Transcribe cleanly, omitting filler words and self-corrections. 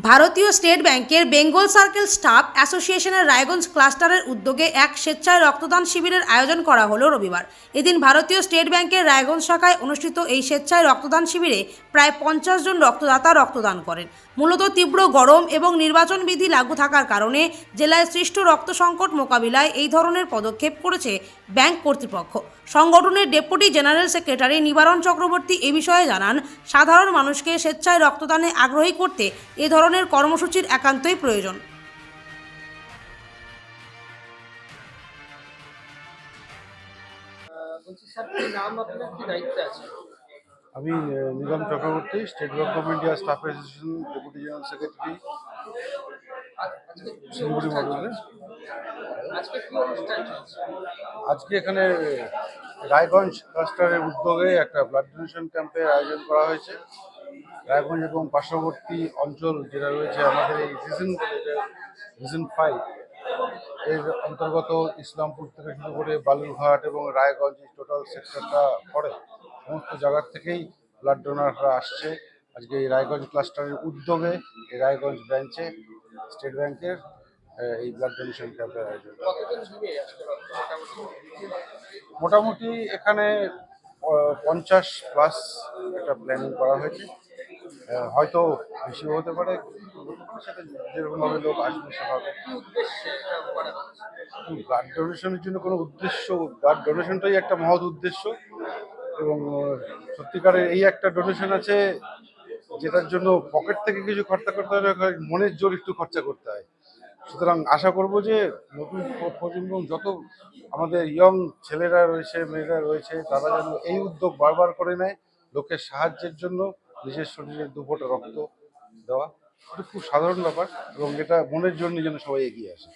ভারতীয় স্টেট ব্যাংকের Bengal circle staff অ্যাসোসিয়েশনের রায়গঞ্জ ক্লাস্টারের উদ্যোগে এক স্বেচ্ছায় রক্তদান শিবিরের আয়োজন করা হলো রবিবার। এদিন ভারতীয় স্টেট ব্যাংকের রায়গঞ্জ শাখায় অনুষ্ঠিত এই স্বেচ্ছায় রক্তদান শিবিরে প্রায় 50 জন রক্তদাতা রক্তদান করেন। মূলত তীব্র গরম এবং নির্বাচন বিধি লাগু থাকার কারণে জেলায় সৃষ্ট রক্ত সংকট মোকাবিলায় এই ধরনের পদক্ষেপ করেছে ব্যাংক কর্তৃপক্ষ। সংগঠনের ডেপুটি জেনারেল সেক্রেটারি নিবারণ চক্রবর্তী এ বিষয়ে জানান, সাধারণ মানুষকে স্বেচ্ছায় রক্তদানে আগ্রহী করতে এ ধরনের কর্মসূচির একান্তই প্রয়োজন। বলছি স্যার, কি নাম, আপনার কি দায়িত্বে আছে? আমি Nigam Chakraborty, State Bank of India staff association deputy general secretary, আজকে কি শিলিগুড়ি অনুষ্ঠান মডেলে। চলছে? আজকে কি অনুষ্ঠান চলছে? আজকে এখানে রায়গঞ্জ ক্লাস্টারের উদ্যোগে একটা ব্লাড ডোনেশন ক্যাম্পের আয়োজন করা হয়েছে। রায়গঞ্জ এবং পার্শ্ববর্তী অঞ্চল যেটা রয়েছে আমাদের এই রিজন 5 এর অন্তর্গত ইসলামপুর থেকে শুরু করে বালুরঘাট এবং রায়গঞ্জ টোটাল সেক্টরটা পড়ে, সমস্ত জায়গার থেকেই ব্লাড ডোনাররা আসছে। আজকে এই রায়গঞ্জ ক্লাস্টারের উদ্যোগে এই রায়গঞ্জ ব্রাঞ্চে স্টেট ব্যাংকের এই ব্লাড ডোনেশন ক্যাম্পের আয়োজন করা হয়েছে। কতদিন ধরে আজকে মোটামুটি? মোটামুটি এখানে 50 প্লাস একটা প্ল্যানিং করা হয়েছে। হয়তো বেশিও হতে পারে, সেটা যেরকমভাবে লোক আসবে সেভাবে। কি উদ্দেশ্যে এটা করা হচ্ছে? ব্লাড ডোনেশনের জন্য কোনো উদ্দেশ্য, ব্লাড ডোনেশনটাই একটা মহৎ উদ্দেশ্য এবং সত্যিকারের এই একটা ডোনেশন আছে যেটার জন্য পকেট থেকে কিছু খরচা করতে হয়, মনের জোর একটু খরচা করতে হয়। সুতরাং আশা করব যে নতুন প্রজন্ম যত আমাদের ইয়ং ছেলেরা রয়েছে, মেয়েরা রয়েছে, তারা যেন এই উদ্যোগ বারবার করে নেয় লোকের সাহায্যের জন্য। নিজের শরীরের 2 ফোঁটা রক্ত দেওয়া এটা খুব সাধারণ ব্যাপার এবং এটা মনের জন্য যেন সবাই এগিয়ে আসে।